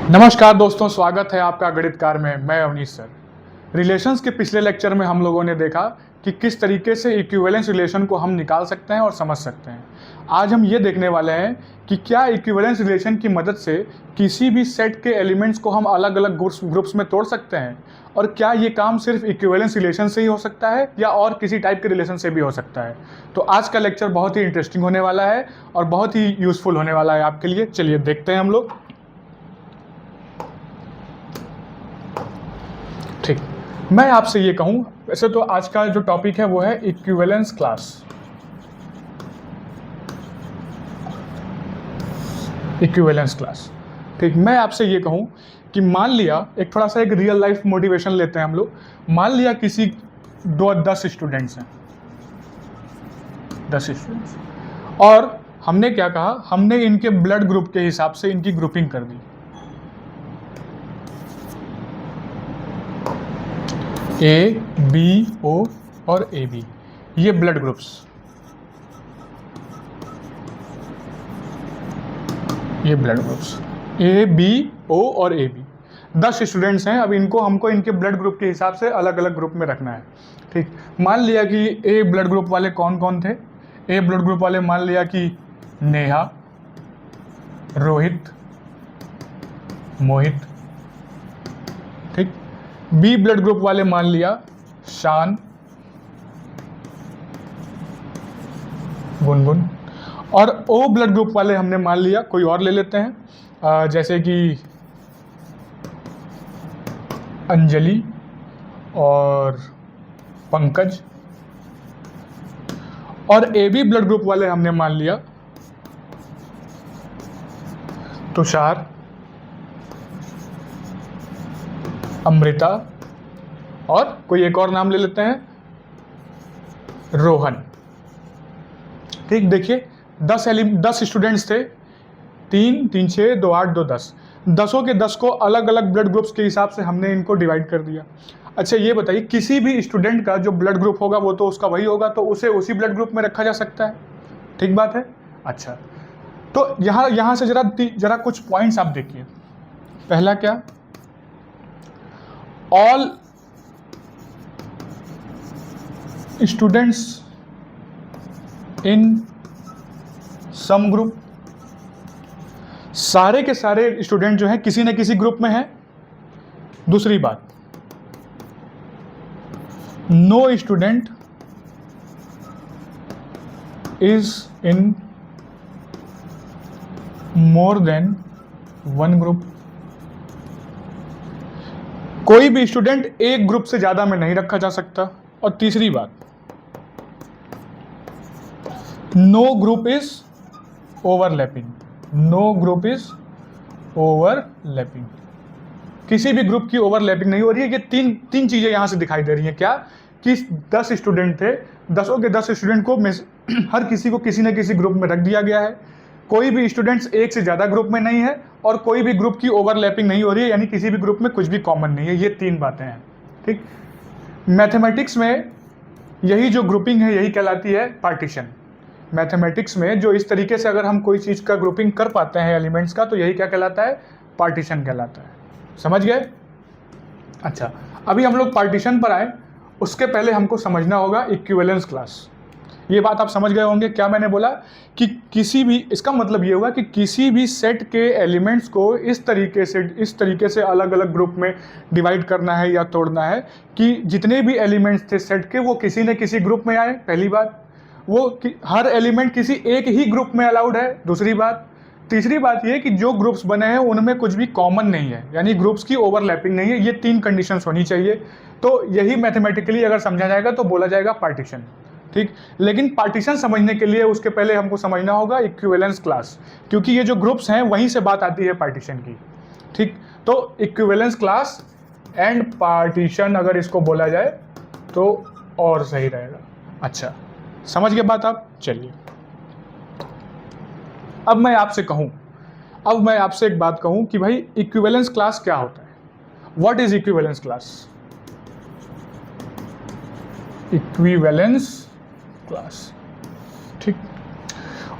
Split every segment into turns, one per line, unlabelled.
नमस्कार दोस्तों, स्वागत है आपका गणितकार में। मैं अवनीश सर। रिलेशंस के पिछले लेक्चर में हम लोगों ने देखा कि किस तरीके से इक्विवेलेंस रिलेशन को हम निकाल सकते हैं और समझ सकते हैं। आज हम ये देखने वाले हैं कि क्या इक्विवेलेंस रिलेशन की मदद से किसी भी सेट के एलिमेंट्स को हम अलग अलग ग्रुप्स में तोड़ सकते हैं, और क्या ये काम सिर्फ इक्विवेलेंस रिलेशन से ही हो सकता है या और किसी टाइप के रिलेशन से भी हो सकता है। तो आज का लेक्चर बहुत ही इंटरेस्टिंग होने वाला है और बहुत ही यूजफुल होने वाला है आपके लिए। चलिए देखते हैं हम लोग। ठीक, मैं आपसे ये कहूं, वैसे तो आज का जो टॉपिक है वो है इक्विवेलेंस क्लास। Equivalence class. ठीक, मैं आपसे ये कहूं कि मान लिया एक थोड़ा सा एक रियल लाइफ मोटिवेशन लेते हैं हम लोग। मान लिया किसी 10 स्टूडेंट्स हैं, 10 स्टूडेंट्स, और हमने क्या कहा, हमने इनके ब्लड ग्रुप के हिसाब से इनकी ग्रुपिंग कर दी। ए, बी, ओ और ए बी, ये ब्लड ग्रुप्स, ये ब्लड ग्रुप्स ए, बी, ओ और ए बी 10 स्टूडेंट्स हैं। अब इनको हमको इनके ब्लड ग्रुप के हिसाब से अलग अलग ग्रुप में रखना है। ठीक, मान लिया कि ए ब्लड ग्रुप वाले कौन कौन थे। ए ब्लड ग्रुप वाले मान लिया कि नेहा, रोहित, मोहित। ठीक, बी ब्लड ग्रुप वाले मान लिया शान, गुनगुन, और ओ ब्लड ग्रुप वाले हमने मान लिया, कोई और ले लेते हैं, जैसे कि अंजलि और पंकज। और ए बी ब्लड ग्रुप वाले हमने मान लिया तुषार, अमृता, और कोई एक और नाम ले लेते हैं, रोहन। ठीक, देखिए 10 स्टूडेंट्स थे, 3 3 6 2 8 2 10, 10 के 10 को अलग अलग ब्लड ग्रुप्स के हिसाब से हमने इनको डिवाइड कर दिया। अच्छा ये बताइए, किसी भी स्टूडेंट का जो ब्लड ग्रुप होगा वो तो उसका वही होगा, तो उसे उसी ब्लड ग्रुप में रखा जा सकता है। ठीक बात है। अच्छा, तो यहाँ से जरा कुछ पॉइंट्स आप देखिए। पहला क्या, all students in some group, सारे के सारे स्टूडेंट जो हैं किसी न किसी ग्रुप में हैं। दूसरी बात, no student is in more than one group, कोई भी स्टूडेंट एक ग्रुप से ज्यादा में नहीं रखा जा सकता। और तीसरी बात, no group is overlapping, no group is overlapping, किसी भी ग्रुप की ओवरलैपिंग नहीं हो रही है। ये तीन चीजें यहां से दिखाई दे रही हैं। क्या कि 10 स्टूडेंट थे, 10 के 10 स्टूडेंट को हर किसी को किसी न किसी ग्रुप में रख दिया गया है। कोई भी स्टूडेंट्स एक से ज्यादा ग्रुप में नहीं है और कोई भी ग्रुप की ओवरलैपिंग नहीं हो रही है, यानी किसी भी ग्रुप में कुछ भी कॉमन नहीं है। ये 3 बातें हैं। ठीक, मैथमेटिक्स में यही जो ग्रुपिंग है यही कहलाती है पार्टीशन। मैथमेटिक्स में जो इस तरीके से अगर हम कोई चीज़ का ग्रुपिंग कर पाते हैं एलिमेंट्स का, तो यही क्या कहलाता है, पार्टीशन कहलाता है। समझ गए। अच्छा, अभी हम लोग पार्टीशन पर आए, उसके पहले हमको समझना होगा इक्विवेलेंस क्लास। ये बात आप समझ गए होंगे। क्या मैंने बोला कि किसी भी, इसका मतलब ये हुआ कि किसी भी सेट के एलिमेंट्स को इस तरीके से अलग अलग ग्रुप में डिवाइड करना है या तोड़ना है कि जितने भी एलिमेंट्स थे सेट के वो किसी न किसी ग्रुप में आए। पहली बात, वो हर एलिमेंट किसी एक ही ग्रुप में अलाउड है। दूसरी बात, तीसरी बात ये कि जो ग्रुप्स बने हैं उनमें कुछ भी कॉमन नहीं है, यानी ग्रुप्स की ओवरलैपिंग नहीं है। ये 3 कंडीशंस होनी चाहिए। तो यही मैथमेटिकली अगर समझा जाएगा तो बोला जाएगा पार्टीशन। ठीक, लेकिन पार्टीशन समझने के लिए उसके पहले हमको समझना होगा इक्विवेलेंस क्लास, क्योंकि ये जो ग्रुप्स हैं वहीं से बात आती है पार्टीशन की। ठीक, तो इक्विवेलेंस क्लास एंड पार्टीशन अगर इसको बोला जाए तो और सही रहेगा। अच्छा, समझ गए बात आप। चलिए, अब मैं आपसे एक बात कहूं कि भाई इक्विवेलेंस क्लास क्या होता है। What is equivalence class. Equivalence class, ठीक।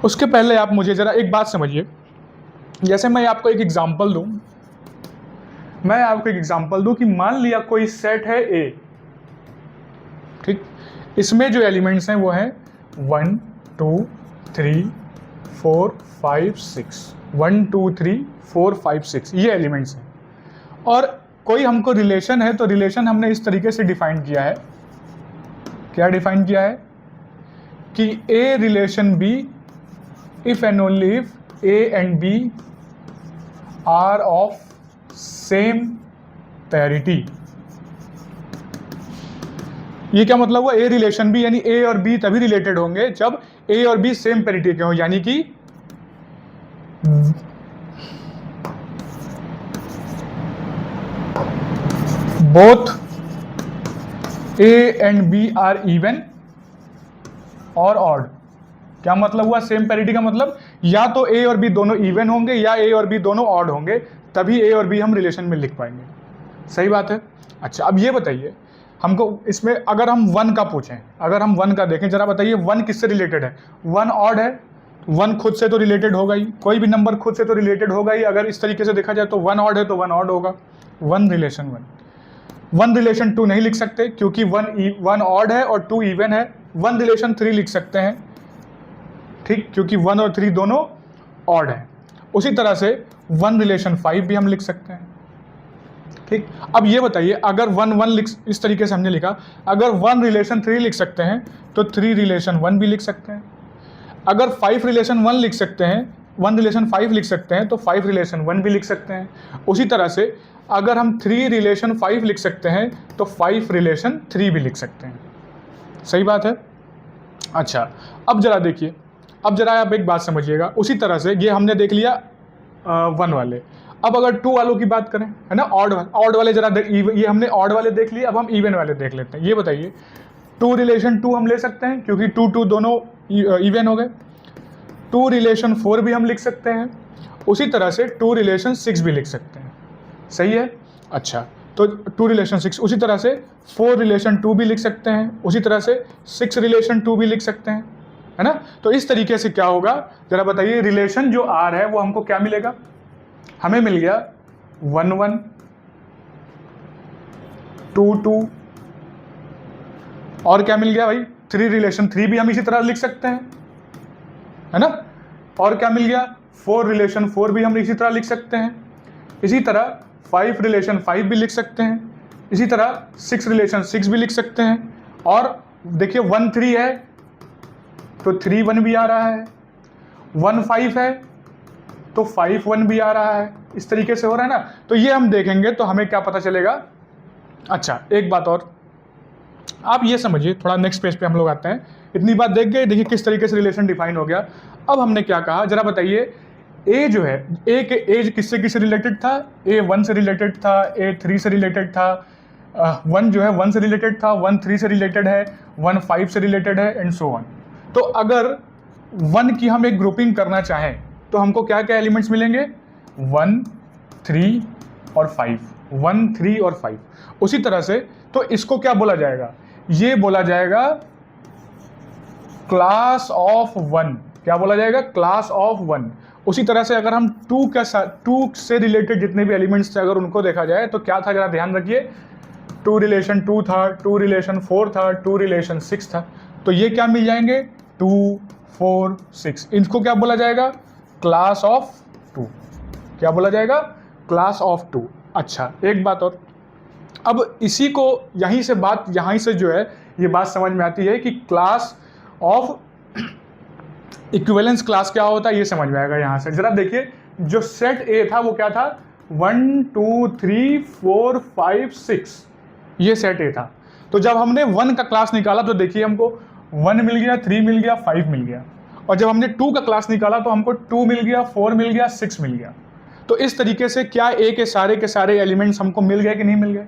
उसके पहले आप मुझे ज़रा एक बात समझिए। जैसे मैं आपको एक एग्जांपल दूं, मैं आपको एक एग्जांपल दूं कि मान लिया कोई सेट है ए, ठीक, इसमें जो एलिमेंट्स हैं वो हैं 1 2 3 4 5 6, 1 2 3 4 5 6 ये एलिमेंट्स हैं। और कोई हमको रिलेशन है, तो रिलेशन हमने इस तरीके से डिफाइन किया है, क्या डिफाइन किया है कि A relation B if and only if A and B are of same parity. ये क्या मतलब हुआ? ए रिलेशन बी यानी ए और बी तभी रिलेटेड होंगे जब ए और बी सेम पैरिटी के हों, यानी कि both A and B are even or odd. क्या मतलब हुआ सेम पैरिटी का? मतलब या तो ए और बी दोनों इवन होंगे या ए और बी दोनों ऑड होंगे, तभी ए और बी हम रिलेशन में लिख पाएंगे। सही बात है। अच्छा, अब ये बताइए हमको इसमें अगर हम 1 का पूछें, अगर हम 1 का देखें, जरा बताइए 1 किससे रिलेटेड है? 1 ऑड है, 1 खुद से तो रिलेटेड होगा ही, कोई भी नंबर खुद से तो रिलेटेड होगा ही। अगर इस तरीके से देखा जाए तो 1 ऑड है तो 1 ऑड होगा। 1 रिलेशन 1 रिलेशन 2 नहीं लिख सकते क्योंकि 1 ऑड है और 2 इवन है। 1 रिलेशन 3 लिख सकते हैं, ठीक, क्योंकि 1 और 3 दोनों ऑड है। उसी तरह से 1 रिलेशन 5 भी हम लिख सकते हैं, ठीक। अब ये बताइए अगर 1 लिख, इस तरीके से हमने लिखा, अगर 1 रिलेशन 3 लिख सकते हैं तो 3 रिलेशन 1 भी लिख सकते हैं। अगर 5 रिलेशन 1 लिख सकते हैं, 1 रिलेशन 5 लिख सकते हैं तो 5 रिलेशन 1 भी लिख सकते हैं। उसी तरह से अगर हम 3 रिलेशन 5 लिख सकते हैं तो 5 रिलेशन 3 भी लिख सकते हैं। सही बात है। अच्छा, अब जरा देखिए, अब जरा आप एक बात समझिएगा। उसी तरह से ये हमने देख लिया 1 वाले। अब अगर 2 वालों की बात करें, है ना, ऑड वाले जरा ये हमने ऑड वाले देख लिए, अब हम इवन वाले देख लेते हैं। ये बताइए 2 रिलेशन 2 हम ले सकते हैं क्योंकि 2 दोनों इवन हो गए। 2 रिलेशन 4 भी हम लिख सकते हैं। उसी तरह से 2 रिलेशन 6 भी लिख सकते हैं। सही है। अच्छा, तो 2 रिलेशन 6, उसी तरह से 4 रिलेशन 2 भी लिख सकते हैं, उसी तरह से 6 रिलेशन 2 भी लिख सकते हैं, है ना। तो इस तरीके से क्या होगा, जरा बताइए, रिलेशन जो आर है वो हमको क्या मिलेगा? हमें मिल गया 1 1 2 2 और क्या मिल गया भाई? 3 रिलेशन 3 भी हम इसी तरह लिख सकते हैं, है ना। और क्या मिल गया? 4 रिलेशन 4 भी हम इसी तरह लिख सकते हैं। इसी तरह 5 रिलेशन 5 भी लिख सकते हैं। इसी तरह 6 रिलेशन 6 भी लिख सकते हैं। और देखिए 1 3 है तो 3 1 भी आ रहा है, 1 5 है तो 5 1 भी आ रहा है। इस तरीके से हो रहा है ना। तो ये हम देखेंगे तो हमें क्या पता चलेगा। अच्छा, एक बात और आप ये समझिए, थोड़ा नेक्स्ट पेज पे हम लोग आते हैं। इतनी बात देख गए, देखिए किस तरीके से रिलेशन डिफाइन हो गया। अब हमने क्या कहा, जरा बताइए, ए जो है, ए के एज किससे किससे रिलेटेड था? ए 1 से रिलेटेड था, ए 3 से रिलेटेड था, 1 जो है 1 से रिलेटेड था, 1 3 से रिलेटेड है, 1 5 से रिलेटेड है, एंड सो ऑन। तो अगर 1 की हम एक ग्रुपिंग करना चाहें तो हमको क्या क्या एलिमेंट्स मिलेंगे? 1 3 और 5, 1 3 और 5। उसी तरह से तो इसको क्या बोला जाएगा? ये बोला जाएगा क्लास ऑफ 1। क्या बोला जाएगा? Class of 1। उसी तरह से अगर हम 2 से रिलेटेड जितने भी एलिमेंट्स थे अगर उनको देखा जाए तो क्या था, जरा ध्यान रखिए, 2 रिलेशन 2 था, 2 रिलेशन 4 था, 2 रिलेशन 6 था। तो ये क्या मिल जाएंगे? 2 4 6। इनको क्या बोला जाएगा? Class of 2। क्या बोला जाएगा? Class of 2। अच्छा, एक बात और, अब इसी को यहीं से जो है ये बात समझ में आती है कि क्लास ऑफ इक्विवेलेंस क्लास क्या होता है, ये समझ में आएगा यहाँ से। जरा देखिए, जो सेट ए था वो क्या था? 1 2 3 4 5 6, ये सेट ए था। तो जब हमने 1 का क्लास निकाला तो देखिए हमको 1 मिल गया, 3 मिल गया, 5 मिल गया। और जब हमने 2 का क्लास निकाला तो हमको 2 मिल गया, 4 मिल गया, 6 मिल गया। तो इस तरीके से क्या ए के सारे एलिमेंट्स हमको मिल गए कि नहीं मिल गए?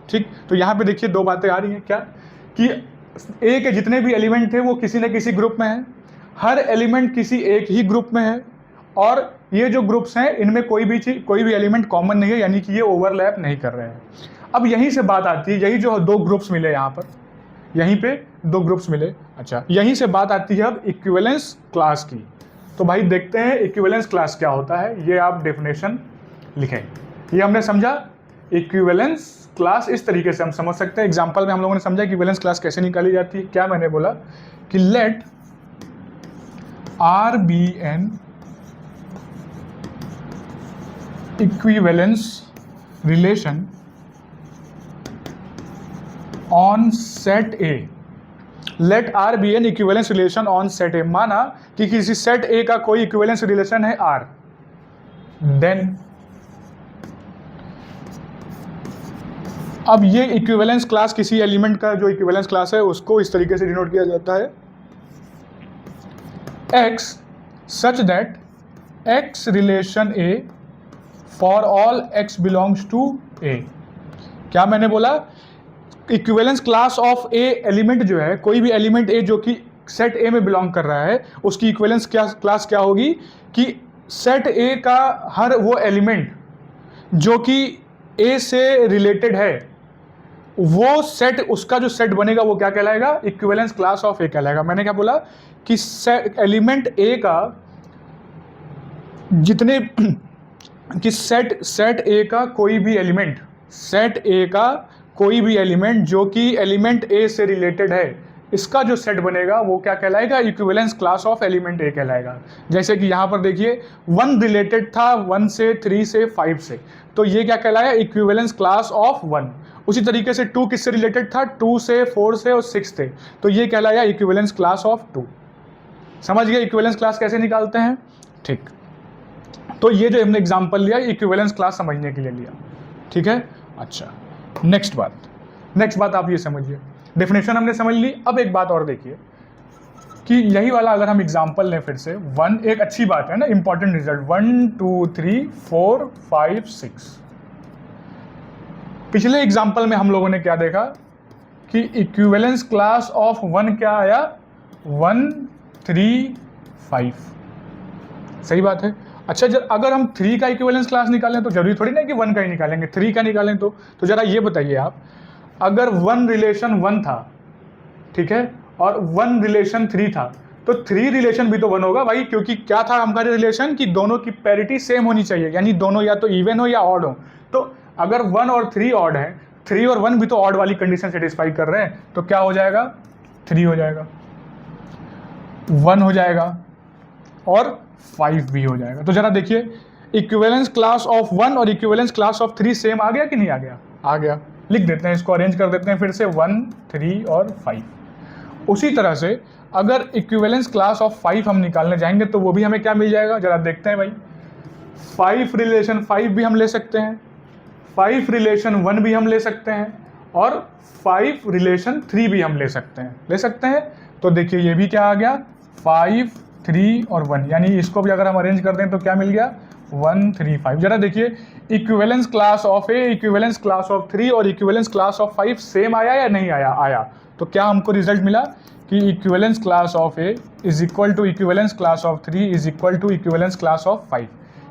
ठीक। तो यहाँ पे देखिए 2 बातें आ रही हैं, क्या कि ए के जितने भी एलिमेंट थे वो किसी न किसी ग्रुप में हैं, हर एलिमेंट किसी एक ही ग्रुप में है, और ये जो ग्रुप्स हैं इनमें कोई भी एलिमेंट कॉमन नहीं है, यानी कि ये ओवरलैप नहीं कर रहे हैं। अब यहीं से बात आती है, यही जो 2 ग्रुप्स मिले यहाँ पर, यहीं पे 2 ग्रुप्स मिले। अच्छा, यहीं से बात आती है अब इक्विवेलेंस क्लास की। तो भाई देखते हैं इक्विवेलेंस क्लास क्या होता है, ये आप डेफिनेशन लिखें। ये हमने समझा इक्विवेलेंस क्लास इस तरीके से हम समझ सकते हैं। एग्जांपल में हम लोगों ने समझा इक्विवेलेंस क्लास कैसे निकाली जाती है। क्या मैंने बोला कि let R be an equivalence relation on set A. Let R be an equivalence relation on set A. माना कि किसी सेट ए का कोई इक्विवेलेंस रिलेशन है आर, देन अब ये इक्विवेलेंस क्लास किसी एलिमेंट का जो इक्विवेलेंस क्लास है उसको इस तरीके से डिनोट किया जाता है x such that x relation A for all x belongs to A। क्या मैंने बोला, equivalence class of A element जो है, कोई भी एलिमेंट ए जो कि सेट ए में बिलोंग कर रहा है, उसकी इक्विवेलेंस क्लास क्या होगी कि सेट ए का हर वो एलिमेंट जो कि ए से रिलेटेड है, वो सेट, उसका जो सेट बनेगा वो क्या कहलाएगा, इक्विवेलेंस क्लास ऑफ ए कहलाएगा। मैंने क्या बोला कि एलिमेंट ए का जितने कि सेट ए का कोई भी एलिमेंट, सेट ए का कोई भी एलिमेंट जो कि एलिमेंट ए से रिलेटेड है, इसका जो सेट बनेगा वो क्या कहलाएगा, इक्विवेलेंस क्लास ऑफ एलिमेंट ए कहलाएगा। जैसे कि यहाँ पर देखिए 1 रिलेटेड था 1 से 3 से 5 से, तो ये क्या कहलाया, इक्विवेलेंस क्लास ऑफ 1। उसी तरीके से 2 किससे रिलेटेड था, 2 से 4 से और 6 थे, तो ये कहलाया इक्विवेलेंस क्लास ऑफ 2। समझ गए इक्विवेलेंस क्लास कैसे निकालते हैं। ठीक, तो ये जो हमने एग्जांपल लिया इक्विवेलेंस क्लास समझने के लिए लिया। ठीक है, अच्छा नेक्स्ट बात आप ये समझिए, डेफिनेशन हमने समझ ली। अब एक बात और देखिए कि यही वाला अगर हम एग्जांपल लें फिर से, 1 एक अच्छी बात है ना, इंपॉर्टेंट रिजल्ट, 1 2 3 4 5 6। पिछले एग्जांपल में हम लोगों ने क्या देखा कि इक्विवेलेंस क्लास ऑफ 1 क्या आया, 1 3 5। सही बात है। अच्छा, जब अगर हम 3 का इक्विवेलेंस क्लास निकालें तो जरूरी थोड़ी ना कि 1 का ही निकालेंगे, 3 का निकालें तो जरा ये बताइए आप, अगर 1 रिलेशन 1 था, ठीक है, और 1 रिलेशन 3 था, तो 3 रिलेशन भी तो 1 होगा भाई, क्योंकि क्या था हमारा रिलेशन कि दोनों की पैरिटी सेम होनी चाहिए, यानी दोनों या तो इवन हो या ऑड हो। तो अगर 1 और 3 ऑड है, 3 और 1 भी तो ऑड वाली कंडीशन सेटिस्फाई कर रहे हैं, तो क्या हो जाएगा, 3 हो जाएगा, 1 हो जाएगा और 5 भी हो जाएगा। तो जरा देखिए इक्विवेलेंस क्लास ऑफ 1 और इक्विवेलेंस क्लास ऑफ 3 सेम आ गया कि नहीं आ गया, आ गया। लिख देते हैं, इसको अरेंज कर देते हैं फिर से, 1 3 और 5। उसी तरह से अगर इक्विवेलेंस क्लास ऑफ 5 हम निकालने जाएंगे तो वो भी हमें क्या मिल जाएगा, जरा देखते हैं भाई। 5 रिलेशन 5 भी हम ले सकते हैं, 5 रिलेशन 1 भी हम ले सकते हैं, और 5 रिलेशन 3 भी हम ले सकते हैं। तो देखिए ये भी क्या आ गया, 5 3 और 1, यानी इसको भी अगर हम अरेंज कर दें तो क्या मिल गया, 1 3 5। जरा देखिए equivalence class of A, equivalence class of 3 और इक्विवेलेंस क्लास ऑफ 5 सेम आया या नहीं आया, आया। तो क्या हमको रिजल्ट मिला कि equivalence class of a is equal to equivalence class of 3 is equal to equivalence class of 5।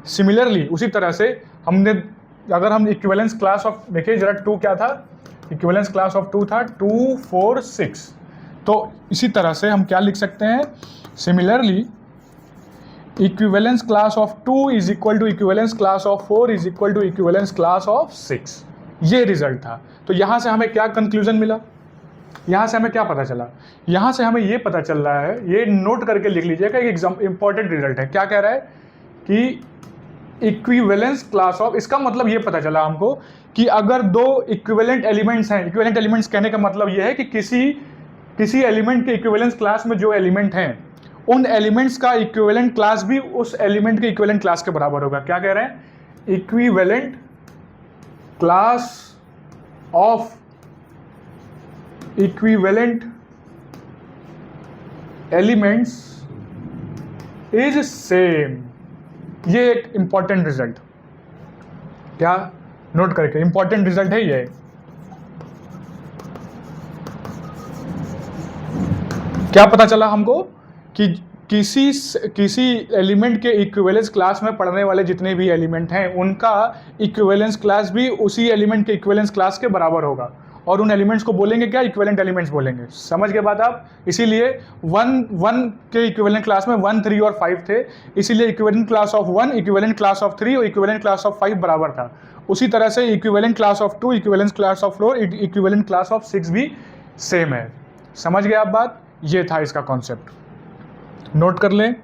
Similarly उसी तरह से हमने, अगर हम इक्विवेलेंस क्लास ऑफ, देखिए जरा 2 क्या था, इक्विवेलेंस क्लास ऑफ 2 था 2 4 6। तो इसी तरह से हम क्या लिख सकते हैं, similarly equivalence class of 2 is equal to equivalence class of 4 इज इक्वल टू इक्विवेलेंस क्लास ऑफ 6। ये रिजल्ट था। तो यहाँ से हमें क्या कंक्लूजन मिला, यहाँ से हमें क्या पता चला, यहाँ से हमें ये पता चल रहा है, ये नोट करके लिख लीजिएगा, एक इंपॉर्टेंट रिजल्ट है। क्या कह रहा है कि इक्विवेलेंस क्लास ऑफ, इसका मतलब ये पता चला हमको कि अगर 2 इक्विवेलेंट एलिमेंट्स हैं, इक्विवेलेंट एलिमेंट्स कहने का मतलब ये है कि किसी एलिमेंट के इक्विवेलेंस क्लास में जो एलिमेंट हैं, उन एलिमेंट्स का इक्विवेलेंट क्लास भी उस एलिमेंट के इक्विवेलेंट क्लास के बराबर होगा। क्या कह रहे हैं, equivalent class of equivalent elements is same. ये एक इंपॉर्टेंट रिजल्ट, क्या नोट करके, इंपॉर्टेंट रिजल्ट है ये। क्या पता चला हमको कि किसी एलिमेंट के इक्विवेलेंस क्लास में पढ़ने वाले जितने भी एलिमेंट हैं, उनका इक्विवेलेंस क्लास भी उसी एलिमेंट के इक्विवेलेंस क्लास के बराबर होगा, और उन एलिमेंट्स को बोलेंगे क्या, इक्विवेलेंट एलिमेंट्स बोलेंगे। समझ गए बात आप। इसीलिए 1 के इक्विवेलेंट क्लास में 1 3 और 5 थे, इसीलिए equivalent class of 1, equivalent class of 3 और इक्विवेलेंट क्लास ऑफ 5 बराबर था। उसी तरह से equivalent class of 2, equivalent class of 4, equivalent class ऑफ 6 भी सेम है। समझ गए आप बात? ये था इसका कॉन्सेप्ट, नोट कर लें।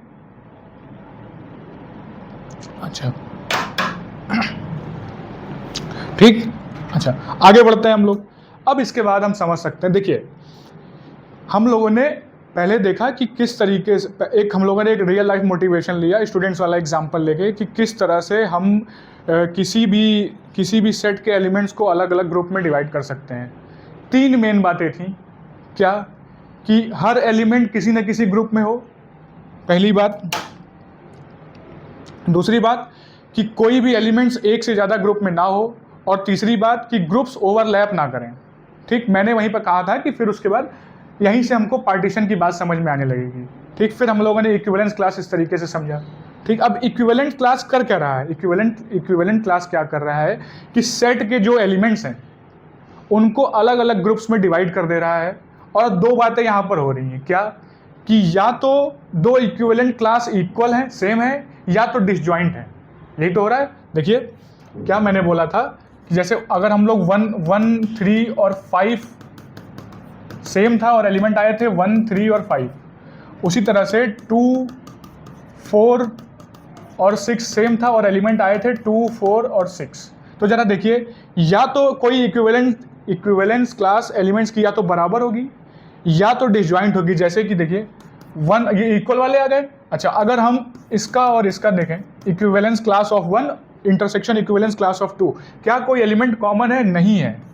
अच्छा ठीक, अच्छा आगे बढ़ते हैं हम लोग। अब इसके बाद हम समझ सकते हैं, देखिए हम लोगों ने पहले देखा कि किस तरीके से, एक हम लोगों ने एक रियल लाइफ मोटिवेशन लिया स्टूडेंट्स वाला एग्जांपल लेके कि किस तरह से हम किसी भी सेट के एलिमेंट्स को अलग अलग ग्रुप में डिवाइड कर सकते हैं। 3 मेन बातें थी, क्या? कि हर एलिमेंट किसी न किसी ग्रुप में हो, पहली बात। दूसरी बात कि कोई भी एलिमेंट्स एक से ज़्यादा ग्रुप में ना हो, और तीसरी बात कि ग्रुप्स ओवरलैप ना करें। ठीक, मैंने वहीं पर कहा था कि फिर उसके बाद यहीं से हमको पार्टीशन की बात समझ में आने लगेगी। ठीक, फिर हम लोगों ने इक्विवेलेंस क्लास इस तरीके से समझा। ठीक, अब इक्विवेलेंट क्लास कर क्या रहा है? इक्विवेलेंट क्लास क्या कर रहा है कि सेट के जो एलिमेंट्स हैं उनको अलग अलग ग्रुप्स में डिवाइड कर दे रहा है। और 2 बातें यहाँ पर हो रही हैं, क्या? कि या तो 2 इक्विवेलेंट क्लास इक्वल हैं, सेम है, या तो डिसजॉइंट है। यही तो हो रहा है। देखिए क्या मैंने बोला था कि जैसे अगर हम लोग 1, 3 और 5 सेम था और एलिमेंट आए थे 1, 3 और 5, उसी तरह से 2, 4 और 6 सेम था और एलिमेंट आए थे 2, 4 और 6। तो जरा देखिए, या तो कोई इक्विवेलेंस क्लास एलिमेंट्स की या तो बराबर होगी या तो डिसजॉइंट होगी। जैसे कि देखिए 1, ये इक्वल वाले आ गए। अच्छा, अगर हम इसका और इसका देखें, equivalence class of 1 intersection equivalence class of 2, क्या कोई एलिमेंट कॉमन है? नहीं है,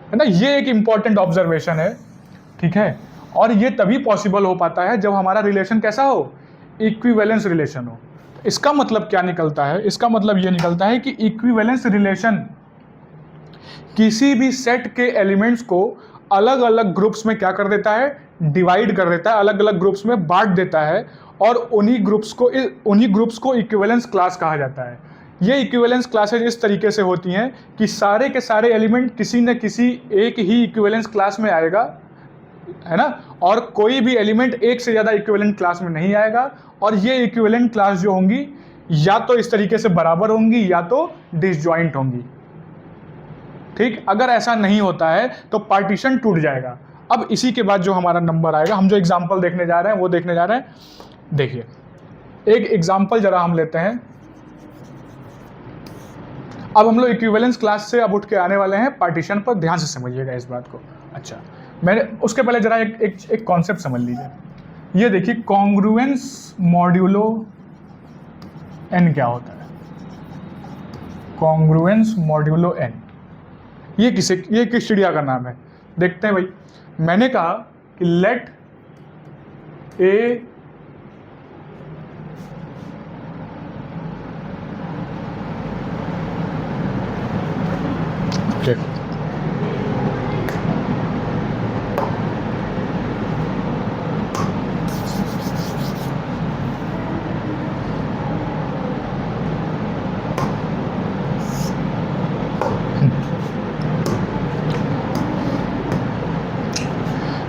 है ना। ये एक इंपॉर्टेंट ऑब्जर्वेशन है, ठीक है। और ये तभी पॉसिबल हो पाता है जब हमारा रिलेशन कैसा हो? इक्विवेलेंस रिलेशन हो। इसका मतलब क्या निकलता है? इसका मतलब ये निकलता है कि इक्विवेलेंस रिलेशन किसी भी सेट के एलिमेंट्स को अलग अलग ग्रुप्स में क्या कर देता है? डिवाइड कर देता है, अलग अलग ग्रुप्स में बांट देता है, और उन्हीं ग्रुप्स को इक्विवेलेंस क्लास कहा जाता है। ये इक्विवेलेंस क्लासेज इस तरीके से होती हैं कि सारे के सारे एलिमेंट किसी न किसी एक ही इक्विवेलेंस क्लास में आएगा, है ना, और कोई भी एलिमेंट एक से ज़्यादा इक्विवेलेंट क्लास में नहीं आएगा। और ये इक्विवेलेंट क्लास जो होंगी या तो इस तरीके से बराबर होंगी या तो डिसजॉइंट होंगी। ठीक, अगर ऐसा नहीं होता है तो पार्टीशन टूट जाएगा। अब इसी के बाद जो हमारा नंबर आएगा, हम जो एग्जाम्पल देखने जा रहे हैं वो देखने जा रहे हैं। देखिए एक एग्जाम्पल जरा हम लेते हैं। अब हम लोग इक्विवेलेंस क्लास से अब उठ के आने वाले हैं पार्टीशन पर, ध्यान से समझिएगा इस बात को। अच्छा, मैंने उसके पहले जरा एक कॉन्सेप्ट समझ लीजिए। ये देखिए कॉन्ग्रुएंस मॉड्यूलो n क्या होता है? कॉन्ग्रुएंस मॉड्यूलो n, ये किस चिड़िया का नाम है? देखते हैं भाई। मैंने कहा कि लेट ए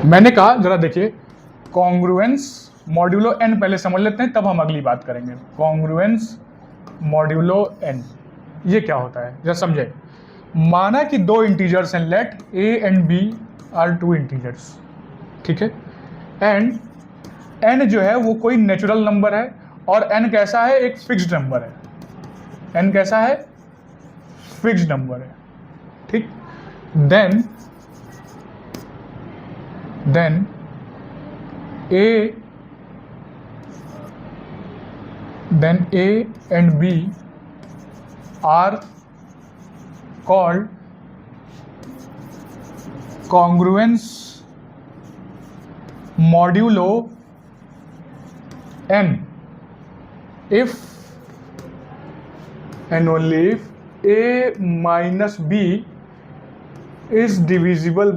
मैंने कहा जरा देखिए, कॉन्ग्रुएंस मॉड्यूलो n पहले समझ लेते हैं, तब हम अगली बात करेंगे। कॉन्ग्रुएंस मॉड्यूलो n ये क्या होता है जरा समझे। माना कि 2 इंटीजर्स हैं, let a and b are 2 integers, ठीक है। एंड n जो है वो कोई नेचुरल नंबर है, और n कैसा है? एक फिक्स्ड नंबर है। n कैसा है? फिक्स्ड नंबर है, ठीक। Then A and B are called congruence modulo n if and only if A minus B is divisible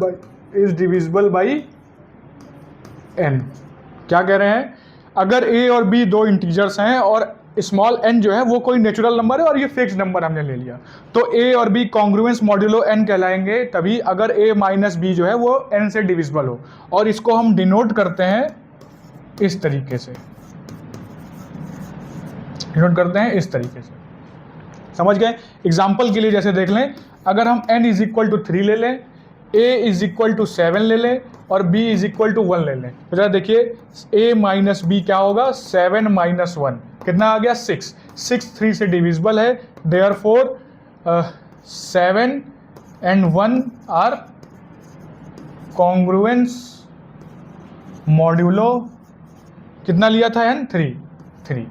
by n। क्या कह रहे हैं? अगर a और b 2 इंटीजर्स हैं और स्मॉल n जो है वो कोई नेचुरल नंबर है और ये फिक्स नंबर हमने ले लिया, तो a और b कॉन्ग्रुएंस मॉड्यूलो n कहलाएंगे तभी अगर a माइनस b जो है वो n से डिविजिबल हो। और इसको हम डिनोट करते हैं इस तरीके से, समझ गए? एग्जाम्पल के लिए जैसे देख लें, अगर हम n इज इक्वल टू 3 ले लें, a इज इक्वल टू 7 ले लें और b इज इक्वल टू 1 ले लें, तो जरा देखिए a माइनस बी क्या होगा, 7 माइनस 1 कितना आ गया, 6। 6 3 से डिविजिबल है, therefore 7 and 1 are congruence modulo कितना लिया था n, 3।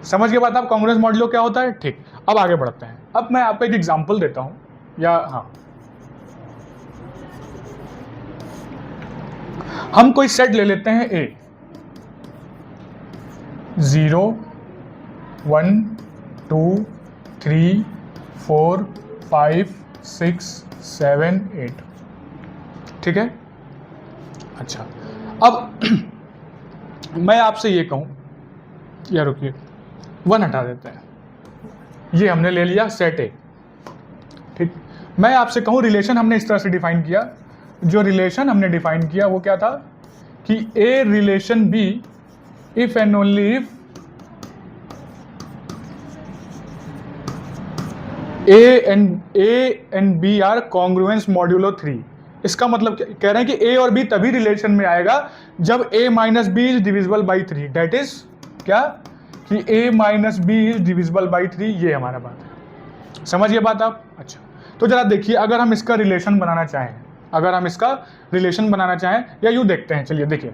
समझ के बाद आप कॉन्ग्रुएंस मॉड्यूलो क्या होता है? ठीक, अब आगे बढ़ते हैं। अब मैं आपको एक एग्जांपल देता हूं, या हाँ, हम कोई सेट ले लेते हैं A, 0 1 2 3 4 5 6 7 8, ठीक है। अच्छा, अब मैं आपसे ये कहूं, या रुकिए 1 हटा देते हैं, ये हमने ले लिया सेट ए, ठीक। मैं आपसे कहूं रिलेशन हमने इस तरह से डिफाइन किया, जो रिलेशन हमने डिफाइन किया वो क्या था कि A relation B if and only if A and B are congruence modulo 3। इसका मतलब कह रहे हैं कि ए और बी तभी रिलेशन में आएगा जब A minus B is divisible by 3। That is क्या कि A minus B is divisible by 3, ये हमारा बात है। समझिए बात आप? अच्छा, तो जरा देखिए, अगर हम इसका रिलेशन बनाना चाहें, या यूँ देखते हैं, चलिए देखिए,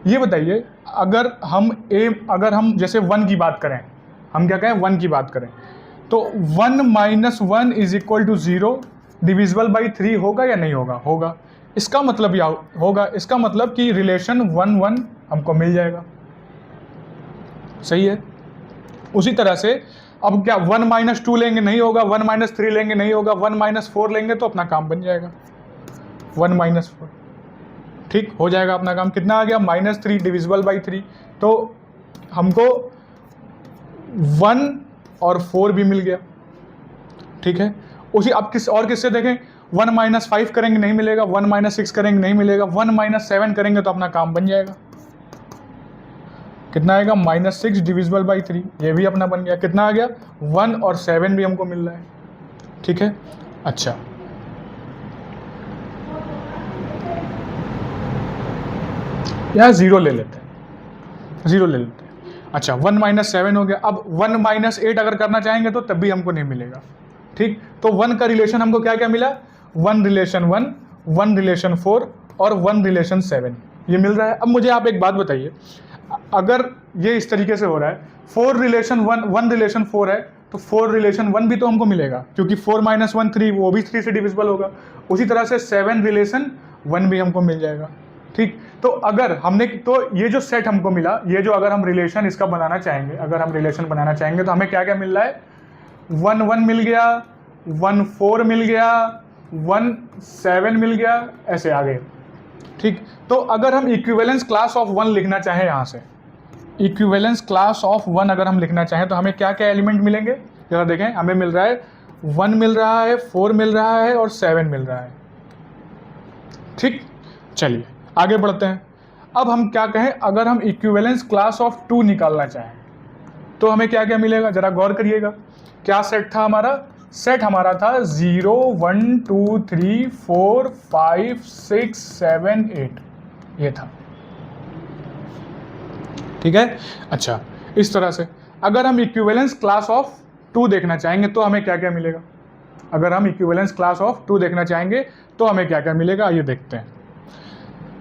ये बताइए, अगर हम जैसे 1 की बात करें, हम क्या कहें, 1 की बात करें, तो 1 minus 1 is equal to 0 divisible by 3 होगा या नहीं होगा? होगा। इसका मतलब क्या होगा? इसका मतलब कि रिलेशन 1 1 हमको मिल जाएगा, सही है। उसी तरह से अब क्या 1 माइनस 2 लेंगे नहीं होगा, 1 माइनस 3 लेंगे नहीं होगा, 1 माइनस 4 लेंगे तो अपना काम बन जाएगा, 1 माइनस 4, ठीक हो जाएगा अपना काम। कितना आ गया, -3 डिविजिबल बाई 3। तो हमको 1 और 4 भी मिल गया, ठीक है। उसी अब किससे देखें, 1 माइनस 5 करेंगे नहीं मिलेगा, 1 माइनस 6 करेंगे नहीं मिलेगा, 1 माइनस 7 करेंगे तो अपना काम बन जाएगा। कितना आएगा, -6 डिविजिबल बाई 3, ये भी अपना बन गया। कितना आ गया, 1 और 7 भी हमको मिल रहा है, ठीक है। अच्छा, यहाँ 0 ले लेते हैं, अच्छा 1 माइनस 7 हो गया। अब 1 माइनस 8 अगर करना चाहेंगे तो तब भी हमको नहीं मिलेगा, ठीक। तो 1 का रिलेशन हमको क्या क्या मिला, 1 रिलेशन 1, 1 रिलेशन 4 और 1 रिलेशन 7, ये मिल रहा है। अब मुझे आप एक बात बताइए, अगर ये इस तरीके से हो रहा है, 4 रिलेशन 1, 1 रिलेशन 4 है, तो 4 रिलेशन 1 भी तो हमको मिलेगा, क्योंकि 4 माइनस 1 3, वो भी 3 से डिविजिबल होगा। उसी तरह से 7 रिलेशन 1 भी हमको मिल जाएगा, ठीक। तो अगर हमने, तो ये जो सेट हमको मिला, ये जो अगर हम रिलेशन इसका बनाना चाहेंगे, तो हमें क्या क्या मिल रहा है, 1 1 मिल गया, 1 4 मिल गया, 1 7 मिल गया, ऐसे आगे, ठीक। तो अगर हम इक्विवेलेंस क्लास ऑफ 1 लिखना चाहें, यहाँ से इक्विवेलेंस क्लास ऑफ 1 अगर हम लिखना चाहें तो हमें क्या क्या एलिमेंट मिलेंगे, जरा देखें। हमें मिल रहा है 1 मिल रहा है, 4 मिल रहा है और 7 मिल रहा है, ठीक। चलिए आगे बढ़ते हैं। अब हम क्या कहें, अगर हम इक्विवेलेंस क्लास ऑफ 2 निकालना चाहें तो हमें क्या क्या मिलेगा, जरा गौर करिएगा। क्या सेट था हमारा, सेट हमारा था 0 1 2 3 4 5 6 7 8, ये था, ठीक है। अच्छा, इस तरह से अगर हम इक्विवेलेंस क्लास ऑफ 2 देखना चाहेंगे तो हमें क्या क्या मिलेगा, तो हमें क्या क्या मिलेगा, ये देखते हैं।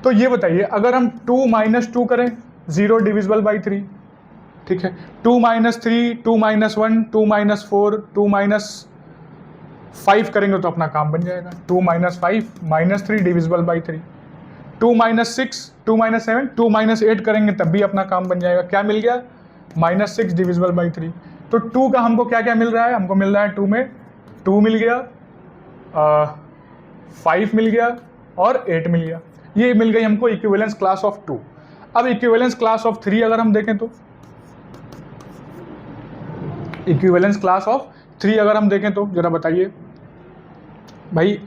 तो ये बताइए, अगर हम 2 माइनस 2 करें, 0 डिविजिबल बाई 3, ठीक है। 2 माइनस 3, 2 माइनस 1, 2 माइनस 4, 2 माइनस 5 करेंगे तो अपना काम बन जाएगा, 2 minus 5 -3 divisible by 3। 2 minus 6, 2 minus 7, 2 minus 8 करेंगे तब भी अपना काम बन जाएगा। क्या मिल गया, -6 डिविजिबल बाई 3। तो 2 का हमको क्या क्या मिल रहा है, हमको मिल रहा है 2 में 2 मिल गया, 5 मिल गया और 8 मिल गया। ये मिल गई हमको इक्विवेलेंस क्लास ऑफ 2। अब इक्विवेलेंस क्लास ऑफ 3 अगर हम देखें तो, जरा बताइए भाई,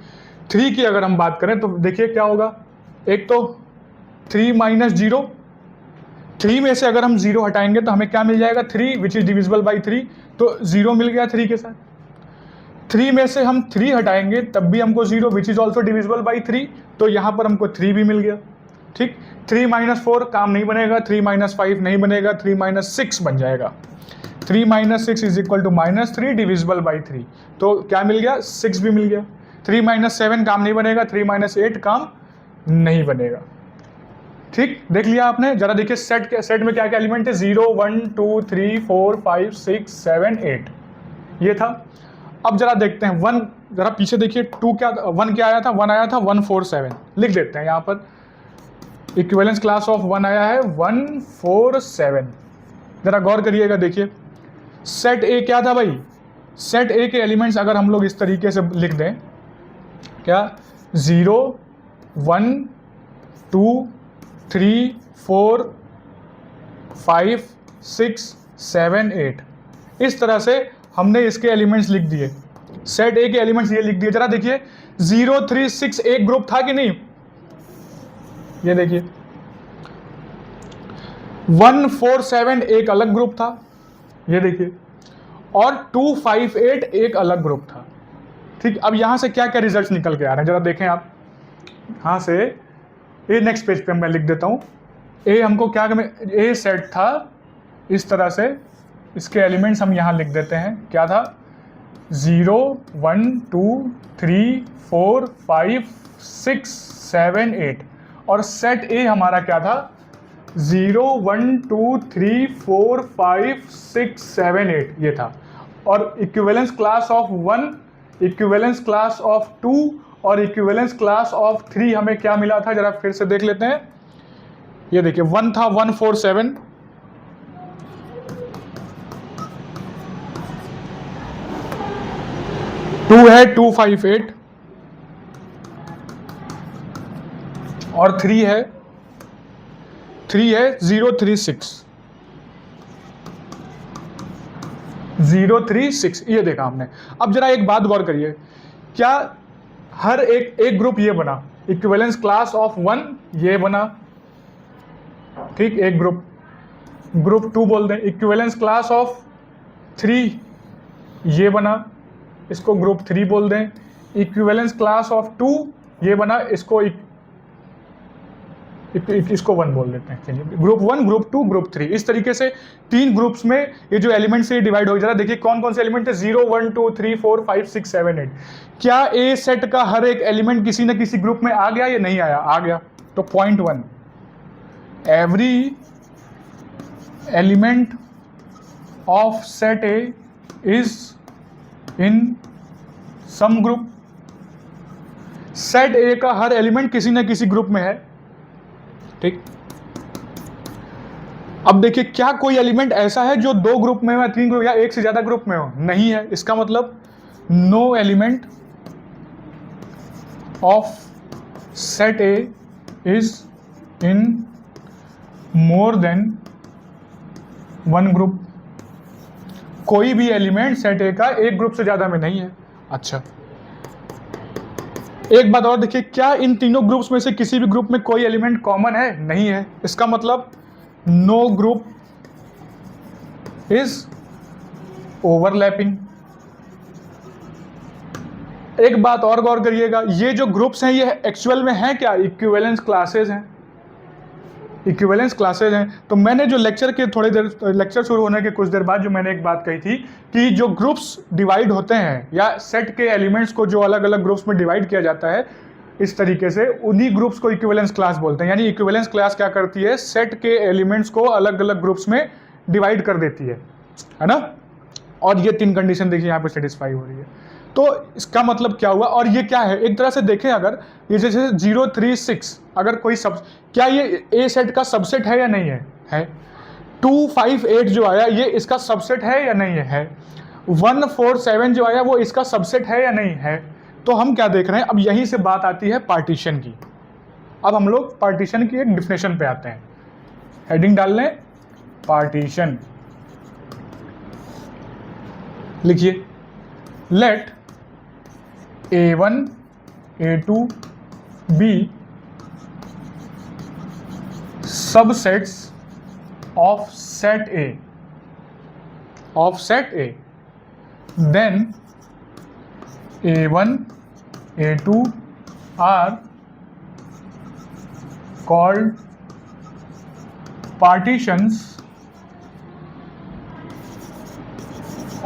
3 की अगर हम बात करें तो देखिए क्या होगा। एक तो 3 माइनस 0, 3 में से अगर हम 0 हटाएंगे तो हमें क्या मिल जाएगा, 3 विच इज डिविजिबल बाई 3, तो 0 मिल गया 3 के साथ। 3 में से हम 3 हटाएंगे तब भी हमको 0 which is also divisible by 3, तो यहाँ पर हमको 3 भी मिल गया। ठीक, 3 - 4 काम नहीं बनेगा, 3 - 5 नहीं बनेगा, 3 - 6 बन जाएगा। 3 - 6 is equal to -3 divisible by 3, तो क्या मिल गया, 6 भी मिल गया। 3 - 7 काम नहीं बनेगा, 3 - 8 काम नहीं बनेगा। ठीक, देख लिया आपने। जरा देखिए सेट में क्या क्या एलिमेंट है, 0 1 2 3 4 5 6 7 8 ये था। अब जरा देखते हैं 1, जरा पीछे देखिए 2 क्या, 1 क्या आया था, 1 आया था 147, लिख देते हैं यहाँ पर। इक्विवेलेंस क्लास ऑफ 1 आया है 147। जरा गौर करिएगा, देखिए सेट ए क्या था भाई, सेट ए के एलिमेंट्स अगर हम लोग इस तरीके से लिख दें, क्या 0 1 2 3 4 5 6 7 8 इस तरह से हमने इसके एलिमेंट्स लिख दिए। सेट ए के एलिमेंट्स ये लिख दिए। जरा देखिए 0 3 6 एक ग्रुप था कि नहीं, ये देखिए 1 4 7 एक अलग ग्रुप था, ये देखिए, और 2 5 8 एक अलग ग्रुप था। ठीक, अब यहां से क्या क्या रिजल्ट्स निकल के आ रहे हैं, जरा देखें आप। यहां से ए नेक्स्ट पेज पे मैं लिख देता हूं। ए हमको क्या, ए सेट था इस तरह से, इसके एलिमेंट्स हम यहां लिख देते हैं। क्या था, 0 1 2 3 4 5 6 7 8, और सेट ए हमारा क्या था, 0 1 2 3 4 5 6 7 8 ये था। और equivalence class of 1, equivalence class of 2 और इक्विवेलेंस क्लास ऑफ 3 हमें क्या मिला था, जरा फिर से देख लेते हैं। ये देखिए 1 था 147, 2 है 258, और 3 है 036, 036 ये देखा हमने। अब जरा एक बात गौर करिए, क्या हर एक ग्रुप ये बना, इक्विवेलेंस क्लास ऑफ 1 ये बना, ठीक, एक ग्रुप 2 बोल दें, इक्विवेलेंस क्लास ऑफ 3 ये बना, इसको ग्रुप 3 बोल दें, इक्विवेलेंस क्लास ऑफ 2 ये बना, इसको 1 बोल देते हैं। चलिए, ग्रुप 1 ग्रुप 2 ग्रुप 3 इस तरीके से 3 ग्रुप्स में ये जो एलिमेंट से डिवाइड हो। जरा देखिए कौन कौन से एलिमेंट है, 0 1 2 3 4 5 6 7 8। क्या ए सेट का हर एक एलिमेंट किसी न किसी ग्रुप में आ गया या नहीं आया, आ गया। तो point 1, every element of set A is in some group. Set A का हर एलिमेंट किसी न किसी ग्रुप में है। ठीक, अब देखिए क्या कोई एलिमेंट ऐसा है जो 2 ग्रुप में हो, 3 ग्रुप या 1 से ज्यादा ग्रुप में हो, नहीं है। इसका मतलब no element of set A is in more than 1 group. कोई भी एलिमेंट सेट ए का एक ग्रुप से ज्यादा में नहीं है। अच्छा, एक बात और देखिए, क्या इन तीनों ग्रुप्स में से किसी भी ग्रुप में कोई एलिमेंट कॉमन है, नहीं है। इसका मतलब नो ग्रुप इज ओवरलैपिंग। एक बात और गौर करिएगा, ये जो ग्रुप्स हैं ये एक्चुअल में हैं क्या, इक्विवेलेंस क्लासेस हैं, इक्विवेलेंस क्लासेस हैं। तो मैंने जो लेक्चर के थोड़ी देर, लेक्चर शुरू होने के कुछ देर बाद जो मैंने एक बात कही थी कि जो ग्रुप्स डिवाइड होते हैं या सेट के एलिमेंट्स को जो अलग अलग ग्रुप्स में डिवाइड किया जाता है इस तरीके से, उन्हीं ग्रुप्स को इक्विवेलेंस क्लास बोलते हैं। यानी इक्विवेलेंस क्लास क्या करती है, सेट के एलिमेंट्स को अलग अलग ग्रुप्स में डिवाइड कर देती है ना। और ये 3 कंडीशन देखिए यहाँ पे सेटिस्फाई हो रही है। तो इसका मतलब क्या हुआ, और ये क्या है, एक तरह से देखें अगर ये जैसे 0 3 6 अगर कोई क्या ये ए सेट का सबसेट है या नहीं है 2 5 8 जो आया ये इसका सबसेट है या नहीं है 1 4 7 जो आया वो इसका सबसेट है या नहीं है। तो हम क्या देख रहे हैं, अब यहीं से बात आती है पार्टीशन की। अब हम लोग पार्टीशन की एक डिफिनेशन पे आते हैं। हेडिंग डाल लें, पार्टीशन लिखिए, let A1 A2 B subsets of set A, then A1, A2 are called partitions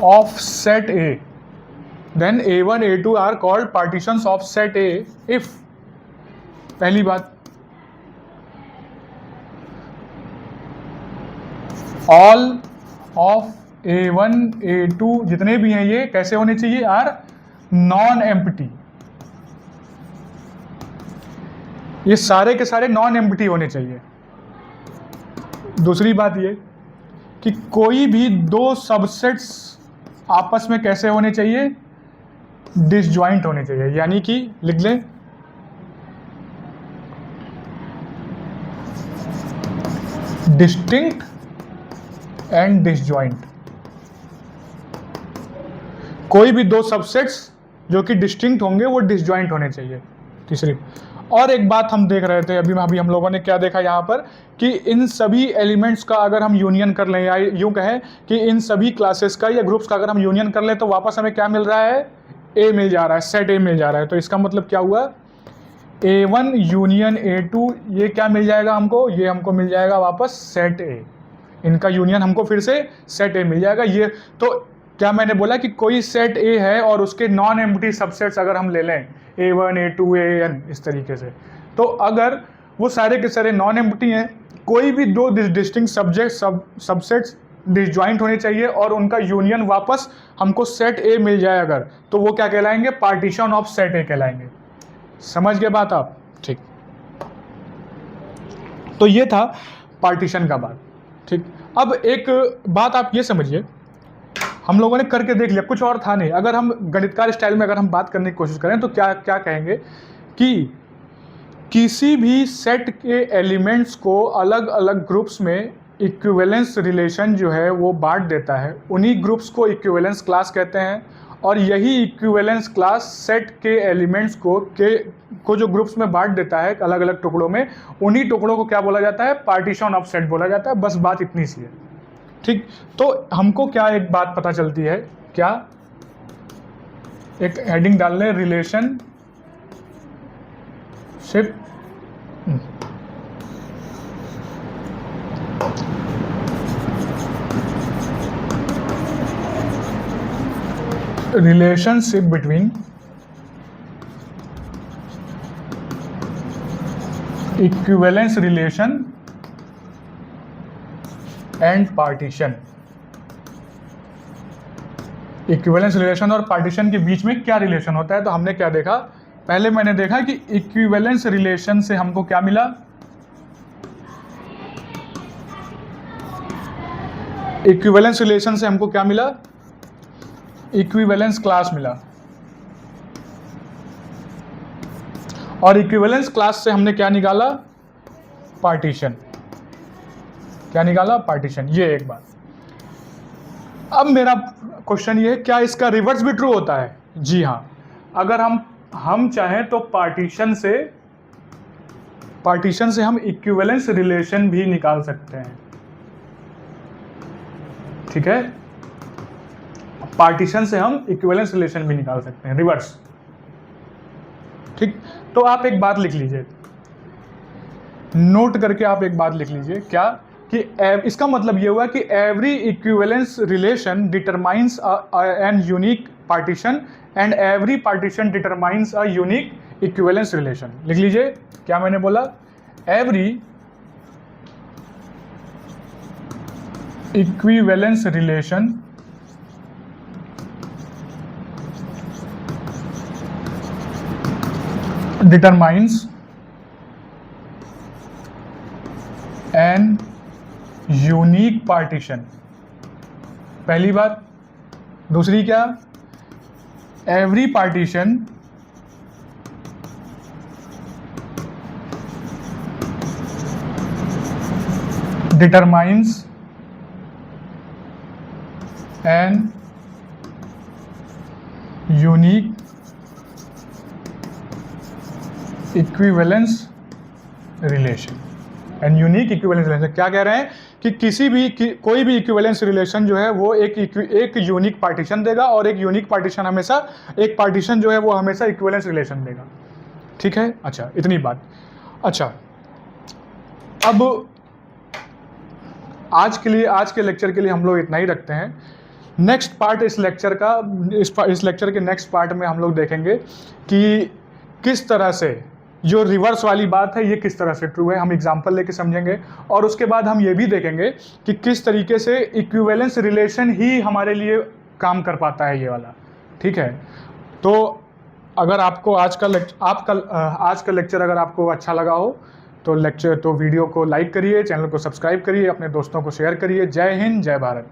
of set A. Then A1, A2 are called partitions of set A if, पहली बात, all of A1, A2 जितने भी हैं ये कैसे होने चाहिए, are non empty, ये सारे के सारे नॉन एम्प्टी होने चाहिए। दूसरी बात ये कि कोई भी दो सबसेट्स आपस में कैसे होने चाहिए, डिसजॉइंट होने चाहिए, यानी कि लिख लें डिस्टिंक्ट एंड डिसजॉइंट। कोई भी दो सबसेट्स जो कि डिस्टिंक्ट होंगे वो डिसजॉइंट होने चाहिए। तीसरी और एक बात हम देख रहे थे अभी हम लोगों ने क्या देखा यहाँ पर कि इन सभी एलिमेंट्स का अगर हम यूनियन कर लें, या यूं कहें कि इन सभी क्लासेस का या ग्रुप्स का अगर हम यूनियन कर लें तो वापस हमें क्या मिल रहा है, ए मिल जा रहा है, सेट ए मिल जा रहा है। तो इसका मतलब क्या हुआ, A1 यूनियन A2 ये क्या मिल जाएगा हमको, ये हमको मिल जाएगा वापस सेट ए। इनका यूनियन हमको फिर से सेट ए मिल जाएगा। ये तो क्या मैंने बोला कि कोई सेट ए है और उसके नॉन एम्प्टी सबसेट्स अगर हम ले लें A1, A2, AN इस तरीके से, तो अगर वो सारे के सारे नॉन एम्प्टी हैं, कोई भी दो डिस्टिंक्ट सबसेट्स डिसजॉइंट होने चाहिए और उनका यूनियन वापस हमको सेट ए मिल जाए अगर, तो वो क्या कहलाएंगे, पार्टीशन ऑफ सेट ए कहलाएंगे। समझ गए बात आप? ठीक, तो ये था पार्टीशन का बात। ठीक, अब एक बात आप ये समझिए, हम लोगों ने करके देख लिया, कुछ और था नहीं। अगर हम गणितकार स्टाइल में अगर हम बात करने की कोशिश करें तो क्या क्या कहेंगे कि किसी भी सेट के एलिमेंट्स को अलग अलग ग्रुप्स में इक्विवेलेंस रिलेशन जो है वो बांट देता है, उन्हीं ग्रुप्स को इक्विवेलेंस क्लास कहते हैं। और यही इक्विवेलेंस क्लास सेट के एलिमेंट्स को जो ग्रुप्स में बांट देता है अलग अलग टुकड़ों में, उन्हीं टुकड़ों को क्या बोला जाता है, पार्टीशन ऑफ सेट बोला जाता है। बस बात इतनी सी है। ठीक, तो हमको क्या एक बात पता चलती है, क्या, एक हेडिंग डाल लें, relationship between equivalence relation and partition. Equivalence relation और पार्टीशन के बीच में क्या रिलेशन होता है, तो हमने क्या देखा, पहले मैंने देखा कि इक्विवेलेंस रिलेशन से हमको क्या मिला, इक्विवेलेंस रिलेशन से हमको क्या मिला, इक्विवेलेंस क्लास मिला। और इक्विवेलेंस क्लास से हमने क्या निकाला, पार्टीशन। क्या निकाला, पार्टीशन। ये एक बात। अब मेरा क्वेश्चन ये है, क्या इसका रिवर्स भी ट्रू होता है? जी हाँ, अगर हम चाहें तो पार्टीशन से हम इक्विवेलेंस रिलेशन भी निकाल सकते हैं। ठीक है, पार्टीशन से हम इक्विवेलेंस रिलेशन भी निकाल सकते हैं, रिवर्स। ठीक, तो आप एक बात लिख लीजिए, नोट करके आप एक बात लिख लीजिए, क्या कि इसका मतलब ये हुआ कि every equivalence relation determines an unique partition and every partition determines a unique equivalence relation. लिख लीजिए, क्या मैंने बोला, every equivalence relation determines an unique partition. पहली बात। दूसरी क्या, every partition determines an unique equivalence relation. And unique equivalence relation क्या कह रहे हैं कि कोई भी इक्विवेलेंस रिलेशन जो है वो एक यूनिक पार्टीशन देगा, और एक यूनिक पार्टीशन हमेशा, एक पार्टीशन जो है वो हमेशा इक्विवेलेंस रिलेशन देगा। ठीक है, अच्छा इतनी बात। अच्छा, अब आज के लेक्चर के लिए हम लोग इतना ही रखते हैं। नेक्स्ट पार्ट इस लेक्चर के नेक्स्ट पार्ट में हम लोग देखेंगे कि किस तरह से जो रिवर्स वाली बात है ये किस तरह से ट्रू है, हम एग्जांपल लेके समझेंगे। और उसके बाद हम ये भी देखेंगे कि किस तरीके से इक्विवेलेंस रिलेशन ही हमारे लिए काम कर पाता है ये वाला। ठीक है, तो अगर आपको आज का लेक्चर अगर आपको अच्छा लगा हो तो वीडियो को लाइक करिए, चैनल को सब्सक्राइब करिए, अपने दोस्तों को शेयर करिए। जय हिंद, जय भारत।